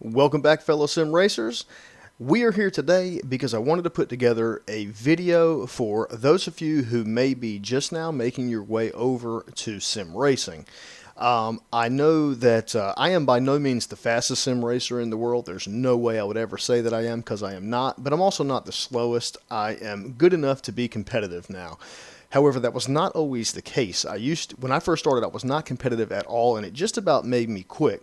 Welcome back, fellow sim racers. We are here today because I wanted to put together a video for those of you who may be just now making your way over to sim racing. I know that I am by no means the fastest sim racer in the world. There's no way I would ever say that I am, because I am not, but I'm also not the slowest. I am good enough to be competitive now. However, that was not always the case. When I first started, I was not competitive at all, and it just about made me quit.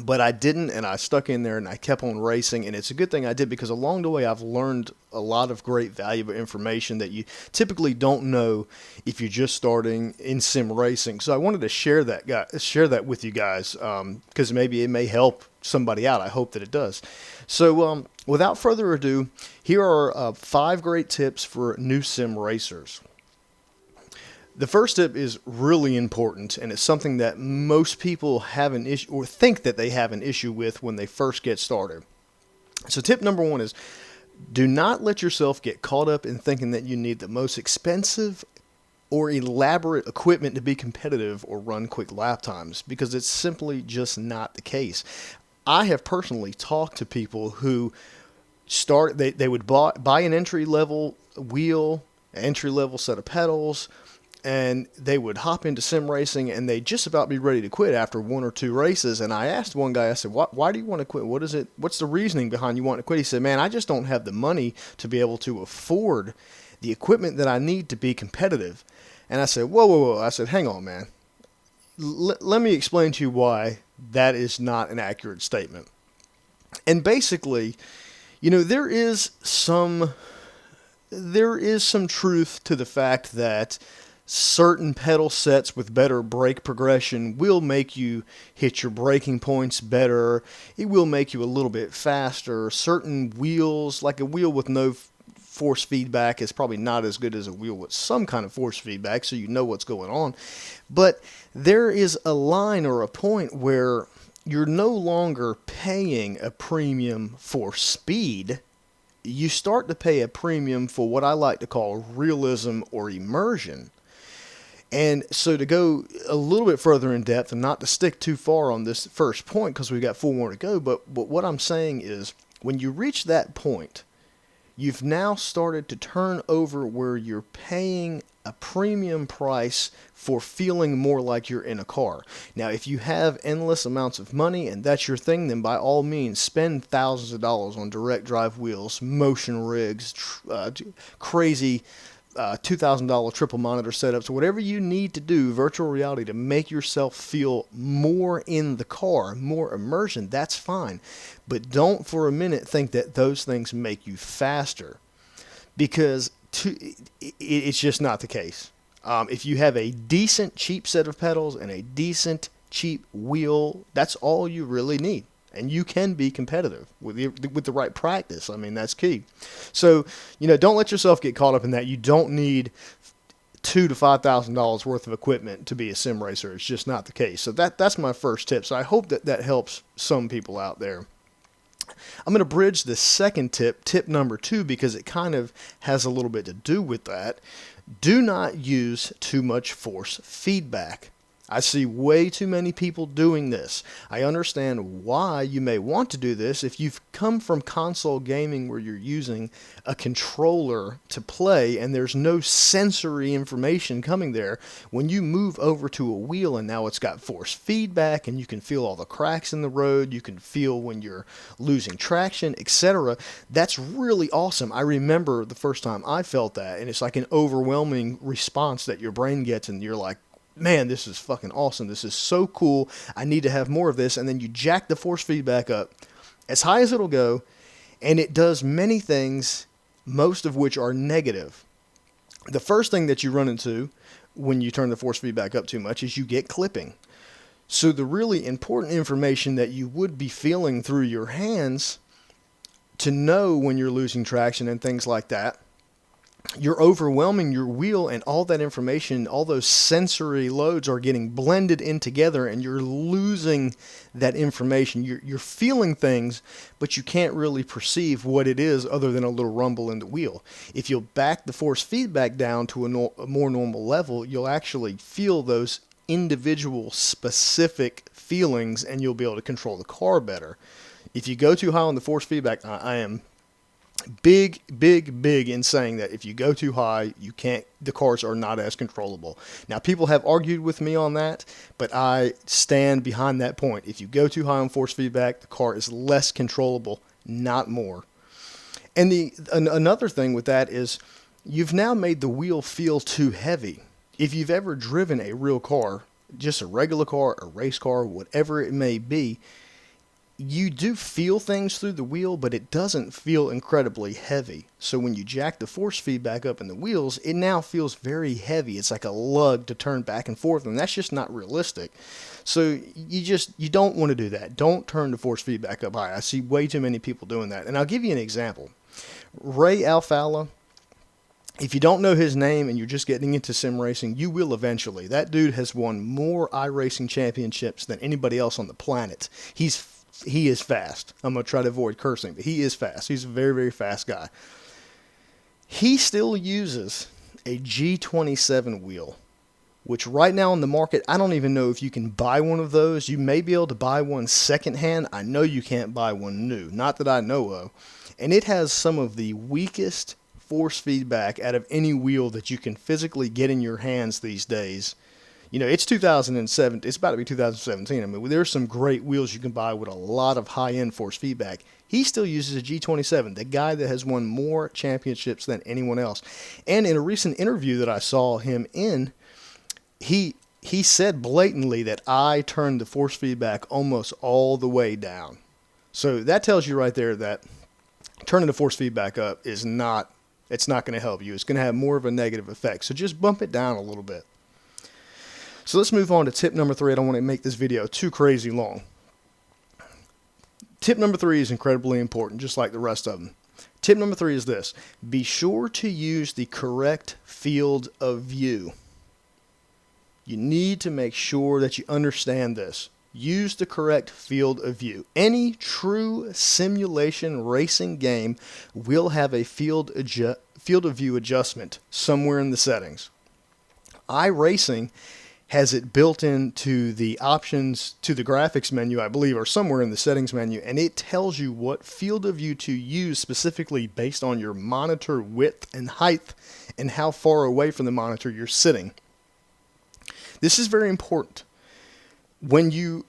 But I didn't, and I stuck in there, and I kept on racing, and it's a good thing I did, because along the way I've learned a lot of great valuable information that you typically don't know if you're just starting in sim racing. So I wanted to share that with you guys, because maybe it may help somebody out. I hope that it does. So without further ado, here are 5 great tips for new sim racers. The first tip is really important, and it's something that most people have an issue, or think that they have an issue with when they first get started. So tip number 1 is, do not let yourself get caught up in thinking that you need the most expensive or elaborate equipment to be competitive or run quick lap times, because it's simply just not the case. I have personally talked to people who they would buy an entry-level wheel, an entry-level set of pedals, and they would hop into sim racing, and they'd just about be ready to quit after 1 or 2 races. And I asked one guy, I said, why do you want to quit? What's the reasoning behind you wanting to quit? He said, man, I just don't have the money to be able to afford the equipment that I need to be competitive. And I said, whoa. I said, hang on, man. Let me explain to you why that is not an accurate statement. And basically, there is some truth to the fact that certain pedal sets with better brake progression will make you hit your braking points better. It will make you a little bit faster. Certain wheels, like a wheel with no force feedback, is probably not as good as a wheel with some kind of force feedback, so you know what's going on. But there is a line or a point where you're no longer paying a premium for speed. You start to pay a premium for what I like to call realism or immersion. And so, to go a little bit further in depth, and not to stick too far on this first point because we've got 4 more to go, but what I'm saying is, when you reach that point, you've now started to turn over where you're paying a premium price for feeling more like you're in a car. Now, if you have endless amounts of money and that's your thing, then by all means spend thousands of dollars on direct drive wheels, motion rigs, crazy $2,000 triple monitor setups, whatever you need to do, virtual reality, to make yourself feel more in the car, more immersion. That's fine. But don't for a minute think that those things make you faster, because it's just not the case. If you have a decent cheap set of pedals and a decent cheap wheel, that's all you really need. And you can be competitive with the right practice. I mean, that's key. So, don't let yourself get caught up in that. You don't need $2,000 to $5,000 worth of equipment to be a sim racer. It's just not the case. So that's my first tip. So I hope that helps some people out there. I'm going to bridge the second tip number 2, because it kind of has a little bit to do with that. Do not use too much force feedback. I see way too many people doing this. I understand why you may want to do this. If you've come from console gaming where you're using a controller to play and there's no sensory information coming there, when you move over to a wheel and now it's got force feedback and you can feel all the cracks in the road, you can feel when you're losing traction, etc. That's really awesome. I remember the first time I felt that, and it's like an overwhelming response that your brain gets, and you're like, man, this is fucking awesome. This is so cool. I need to have more of this. And then you jack the force feedback up as high as it'll go, and it does many things, most of which are negative. The first thing that you run into when you turn the force feedback up too much is you get clipping. So the really important information that you would be feeling through your hands to know when you're losing traction and things like that, you're overwhelming your wheel, and all that information, all those sensory loads are getting blended in together, and you're losing that information. You're feeling things, but you can't really perceive what it is other than a little rumble in the wheel. If you'll back the force feedback down to a more normal level, you'll actually feel those individual specific feelings, and you'll be able to control the car better. If you go too high on the force feedback, I am big in saying that if you go too high, the cars are not as controllable. Now, people have argued with me on that, but I stand behind that point. If you go too high on force feedback, the car is less controllable, not more. And another thing with that is you've now made the wheel feel too heavy. If you've ever driven a real car, just a regular car, a race car, whatever it may be, you do feel things through the wheel, but it doesn't feel incredibly heavy. So when you jack the force feedback up in the wheels, it now feels very heavy. It's like a lug to turn back and forth, and that's just not realistic. So you don't want to do that. Don't turn the force feedback up high. I see way too many people doing that. And I'll give you an example. Ray Alfalla, if you don't know his name and you're just getting into sim racing, you will eventually. That dude has won more iRacing championships than anybody else on the planet. He is fast. I'm going to try to avoid cursing, but he is fast. He's a very fast guy. He still uses a G27 wheel, which right now on the market, I don't even know if you can buy one of those. You may be able to buy one secondhand. I know you can't buy one new, not that I know of. And it has some of the weakest force feedback out of any wheel that you can physically get in your hands these days. You know, it's 2007. It's about to be 2017. I mean, there's some great wheels you can buy with a lot of high-end force feedback. He still uses a G27, the guy that has won more championships than anyone else. And in a recent interview that I saw him in, he said blatantly that I turned the force feedback almost all the way down. So that tells you right there that turning the force feedback up is not, it's not going to help you. It's going to have more of a negative effect. So just bump it down a little bit. So let's move on to tip number 3. I don't want to make this video too crazy long. Tip number 3 is incredibly important, just like the rest of them. Tip number 3 is this. Be sure to use the correct field of view. You need to make sure that you understand this. Use the correct field of view. Any true simulation racing game will have a field of view adjustment somewhere in the settings. iRacing has it built into the options to the graphics menu, I believe, or somewhere in the settings menu, and it tells you what field of view to use specifically based on your monitor width and height and how far away from the monitor you're sitting. This is very important. When you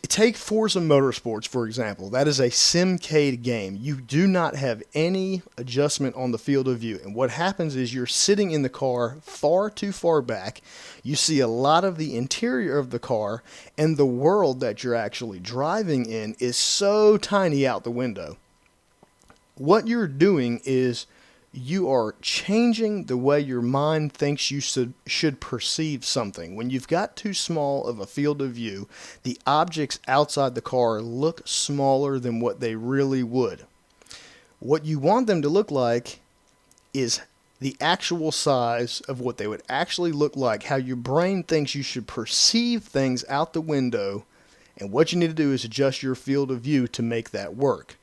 take Forza Motorsports, for example, that is a simcade game. You do not have any adjustment on the field of view. And what happens is you're sitting in the car far too far back. You see a lot of the interior of the car, and the world that you're actually driving in is so tiny out the window. What you're doing is you are changing the way your mind thinks you should perceive something. When you've got too small of a field of view, the objects outside the car look smaller than what they really would. What you want them to look like is the actual size of what they would actually look like, how your brain thinks you should perceive things out the window, and what you need to do is adjust your field of view to make that work.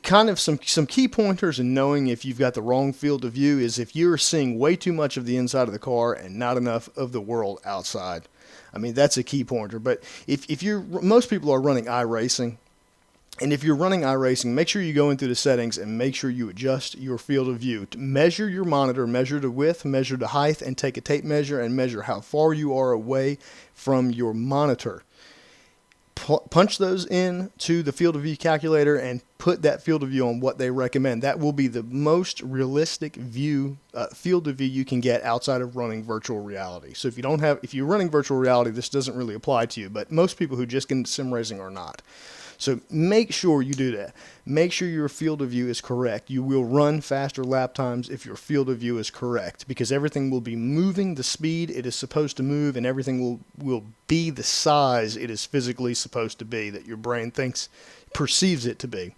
Kind of some key pointers in knowing if you've got the wrong field of view is if you're seeing way too much of the inside of the car and not enough of the world outside. I mean, that's a key pointer. But most people are running iRacing, and if you're running iRacing, make sure you go into the settings and make sure you adjust your field of view. To measure your monitor, measure the width, measure the height, and take a tape measure and measure how far you are away from your monitor. Punch those in to the field of view calculator and put that field of view on what they recommend. That will be the most realistic field of view you can get outside of running virtual reality. So if you're running virtual reality, this doesn't really apply to you, but most people who just get into sim racing are not. So make sure you do that. Make sure your field of view is correct. You will run faster lap times if your field of view is correct, because everything will be moving the speed it is supposed to move, and everything will be the size it is physically supposed to be that your brain perceives it to be.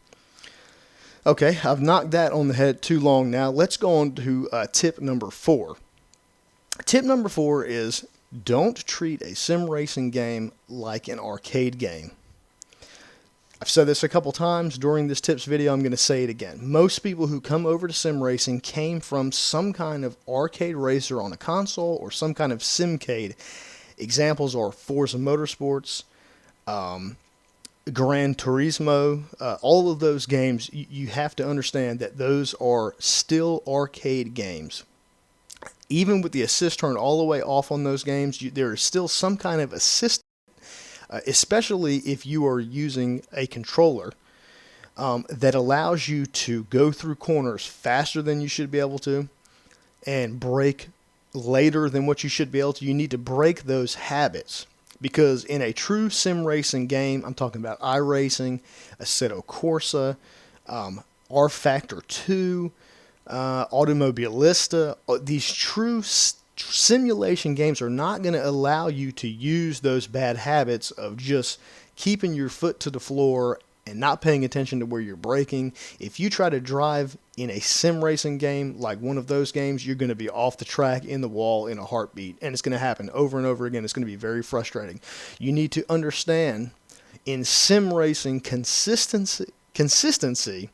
Okay, I've knocked that on the head too long now. Let's go on to tip number 4. Tip number 4 is don't treat a sim racing game like an arcade game. I've said this a couple times during this tips video. I'm going to say it again. Most people who come over to sim racing came from some kind of arcade racer on a console or some kind of simcade. Examples are Forza Motorsports, Gran Turismo, all of those games. You have to understand that those are still arcade games. Even with the assist turned all the way off on those games, there is still some kind of assist, especially if you are using a controller that allows you to go through corners faster than you should be able to and brake later than what you should be able to. You need to break those habits, because in a true sim racing game, I'm talking about iRacing, Assetto Corsa, R Factor 2, Automobilista, these true simulation games are not going to allow you to use those bad habits of just keeping your foot to the floor and not paying attention to where you're braking. If you try to drive in a sim racing game like one of those games, you're going to be off the track, in the wall, in a heartbeat, and it's going to happen over and over again. It's going to be very frustrating. You need to understand, in sim racing, consistency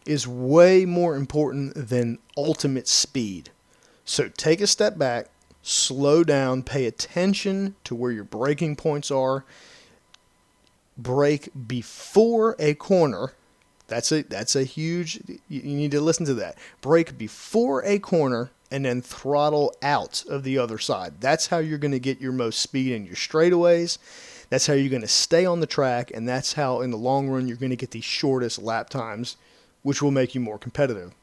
is way more important than ultimate speed. So take a step back, slow down, pay attention to where your braking points are. Brake before a corner. That's a huge, you need to listen to that. Brake before a corner and then throttle out of the other side. That's how you're going to get your most speed in your straightaways. That's how you're going to stay on the track, and that's how in the long run you're going to get the shortest lap times, which will make you more competitive.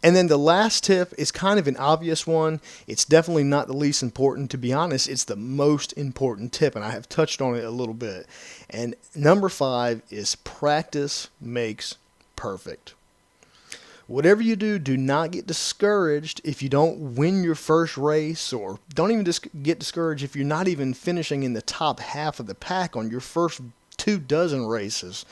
And then the last tip is kind of an obvious one. It's definitely not the least important. To be honest, it's the most important tip, and I have touched on it a little bit. And number 5 is practice makes perfect. Whatever you do, do not get discouraged if you don't win your first race, or don't even get discouraged if you're not even finishing in the top half of the pack on your first 24 races.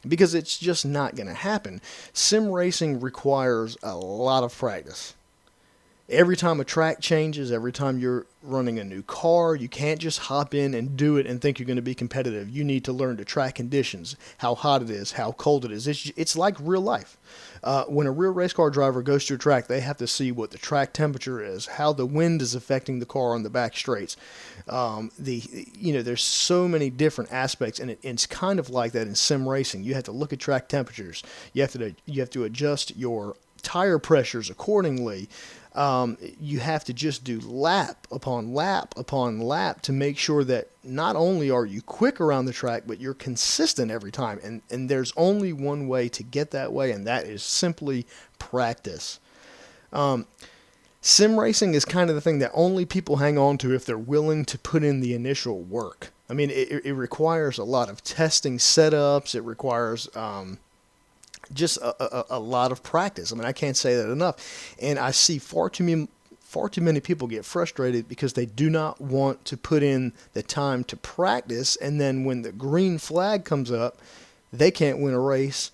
Because it's just not going to happen. Sim racing requires a lot of practice. Every time a track changes, every time you're running a new car, you can't just hop in and do it and think you're going to be competitive. You need to learn the track conditions, how hot it is, how cold it is. It's like real life. When a real race car driver goes to a track, they have to see what the track temperature is, how the wind is affecting the car on the back straights. There's so many different aspects, and it's kind of like that in sim racing. You have to look at track temperatures. You have to adjust your tire pressures accordingly. You have to just do lap upon lap upon lap to make sure that not only are you quick around the track, but you're consistent every time. And there's only one way to get that way, and that is simply practice. Sim racing is kind of the thing that only people hang on to if they're willing to put in the initial work. I mean, it requires a lot of testing setups. It requires just a lot of practice. I mean, I can't say that enough. And I see far too many people get frustrated because they do not want to put in the time to practice, and then when the green flag comes up, they can't win a race,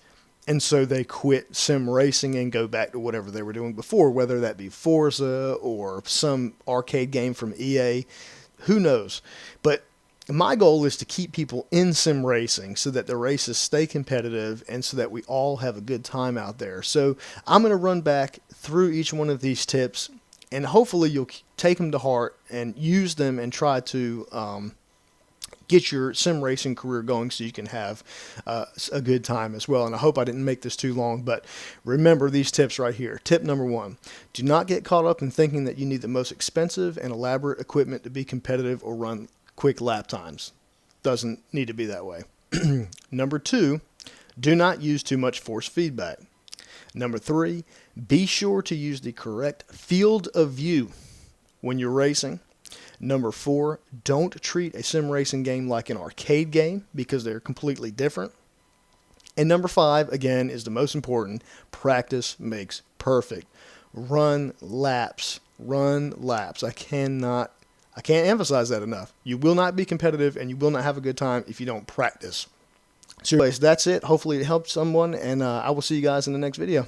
and so they quit sim racing and go back to whatever they were doing before, whether that be Forza or some arcade game from EA. Who knows? But my goal is to keep people in sim racing so that the races stay competitive and so that we all have a good time out there. So I'm going to run back through each one of these tips, and hopefully you'll take them to heart and use them and try to get your sim racing career going so you can have a good time as well. And I hope I didn't make this too long, but remember these tips right here. Tip number 1, do not get caught up in thinking that you need the most expensive and elaborate equipment to be competitive or run quick lap times. Doesn't need to be that way. Number 2, do not use too much force feedback. Number 3, be sure to use the correct field of view when you're racing. Number 4, don't treat a sim racing game like an arcade game because they're completely different. And number 5, again, is the most important. Practice makes perfect. Run laps. Run laps. I can't emphasize that enough. You will not be competitive and you will not have a good time if you don't practice. So anyways, that's it. Hopefully it helped someone, and I will see you guys in the next video.